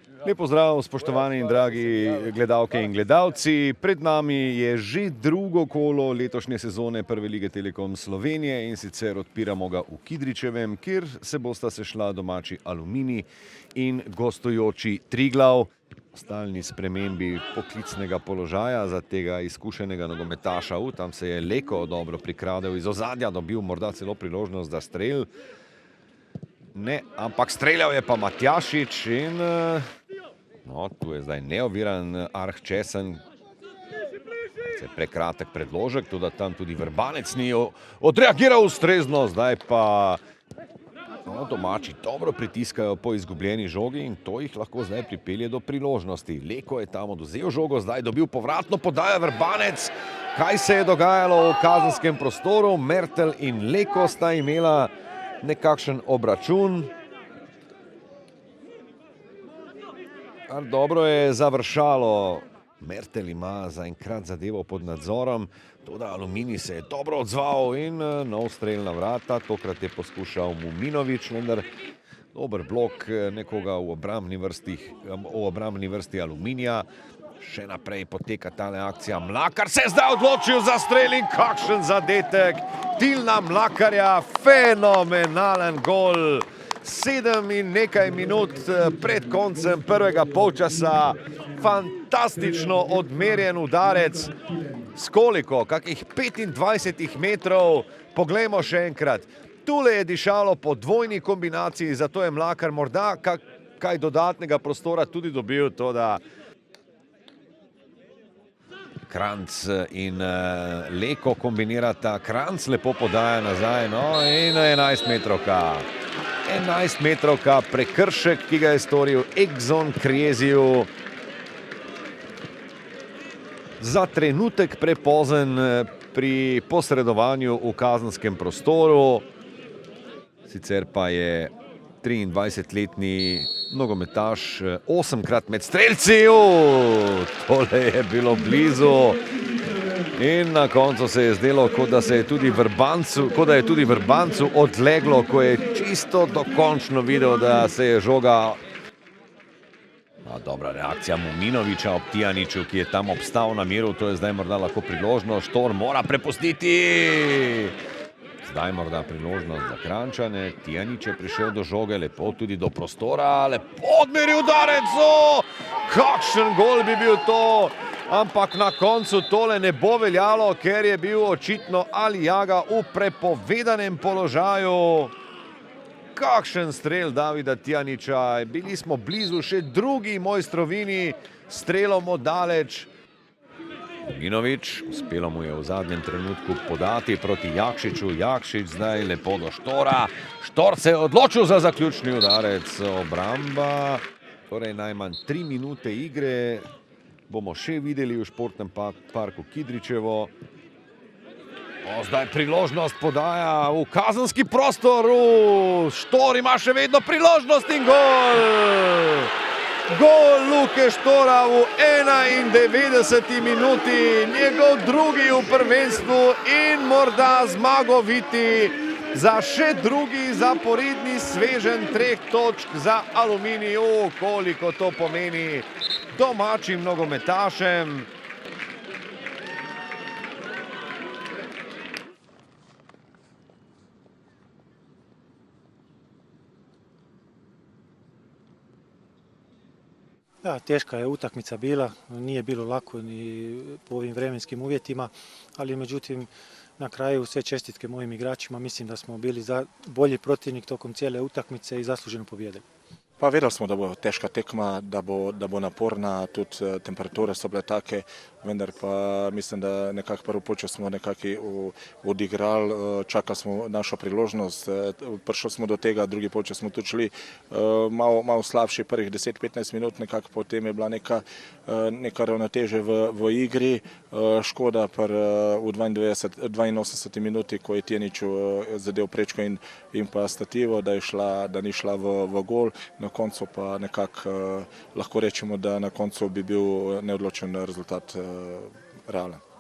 Lep pozdrav, spoštovani in dragi gledalke in gledalci. Pred nami je že drugo kolo letošnje sezone Prve lige Telekom Slovenije in sicer odpiramo ga v Kidričevem, kjer se bosta sešla domači Aluminij in gostujoči Triglav. Stalni spremembi poklicnega položaja za tega izkušenega nogometaša. Tam se je Leko dobro prikradel iz ozadja, dobil morda celo priložnost za strel. Ne, ampak streljal je pa Matjašič in tu je zdaj neoviran Arh Česen. Prekratek predložek, tudi tam tudi Vrbanec ni odreagiral ustrezno, zdaj pa domači dobro pritiskajo po izgubljeni žogi in to jih lahko zdaj pripelje do priložnosti. Leko je tam oduzel žogo, zdaj dobil povratno podajo Vrbanec. Kaj se je dogajalo v kazenskem prostoru? Mertelj in Leko sta imela nekakšen obračun. Dobro je završalo. Mertelj ima zaenkrat zadevo pod nadzorom, toda Aluminij se je dobro odzval in nov strel na vrata. Tokrat je poskušal Muminovič, vendar dober blok nekoga v obrambni vrsti Aluminija. Še naprej poteka tale akcija. Mlakar se je zdaj odločil za strel in kakšen zadetek Tilna Mlakarja, fenomenalen gol. 7 in nekaj minut pred koncem prvega polčasa, fantastično odmerjen udarec. S koliko? Kakih 25 metrov. Poglejmo še enkrat. Tule je dišalo po dvojni kombinaciji, zato je Mlakar morda kaj dodatnega prostora tudi dobil, toda Kranjc in Leko kombinirata. Kranjc lepo podaja nazaj, in 11 metrovka. 11 metrovka, prekršek, ki ga je storil Egzon Kreziju. Za trenutek prepozen pri posredovanju v kazenskem prostoru. Sicer pa je 23-letni nogometaš 8-krat med strelci. Tole je bilo blizu. In na koncu se je zdelo, kot da je tudi Vrbancu odleglo, ko je čisto dokončno videl, da se je žoga. Dobra reakcija Muminoviča ob Tijaniču, ki je tam obstal na miru. To je zdaj morda lahko priložnost. Štor mora prepustiti. Zdaj morda priložnost za Kranjčane. Tijanič je prišel do žoge, lepo tudi do prostora. Lepo odmeril udarec. Kakšen gol bi bil to. Ampak na koncu tole ne bo veljalo, ker je bil očitno Alijaga v prepovedanem položaju. Kakšen strel Davida Tijaniča. Bili smo blizu še drugi Mojstrovini. Strelom oddaleč. Muminovič, uspelo mu je v zadnjem trenutku podati proti Jakšiču. Jakšič zdaj lepo do Štora. Štor se je odločil za zaključni udarec. Obramba, torej najmanj 3 minute igre. Bomo še videli v športnem parku Kidričevo. Zdaj priložnost podaja v kazenski prostor. Štor ima še vedno priložnost in gol! Gol Luke Štora v 91. minuti. Njegov drugi v prvenstvu in morda zmagoviti za še drugi zaporedni sveženj 3 točk za Aluminij. Koliko to pomeni domačim nogometašem. Da, teška je utakmica bila, nije bilo lako ni po ovim vremenskim uvjetima, ali međutim na kraju sve čestitke mojim igračima, mislim da smo bili bolji protivnik tokom cijele utakmice i zasluženo pobjedili. Pa vedeli smo, da bo težka tekma, da bo naporna, tudi temperature so bile take, vendar pa mislim, da nekako prvo polčas smo nekako odigrali, čakali smo našo priložnost, prišli smo do tega, drugi polčas smo tudi šli malo slabši prvih 10-15 minut, nekako potem je bila neka ravnoteže v igri, škoda v 82 minuti, ko je Tijaniču zadev prečko in pa stativo, da ni šla v gol. Na koncu pa nekako lahko rečemo, da na koncu bi bil neodločen rezultat realen.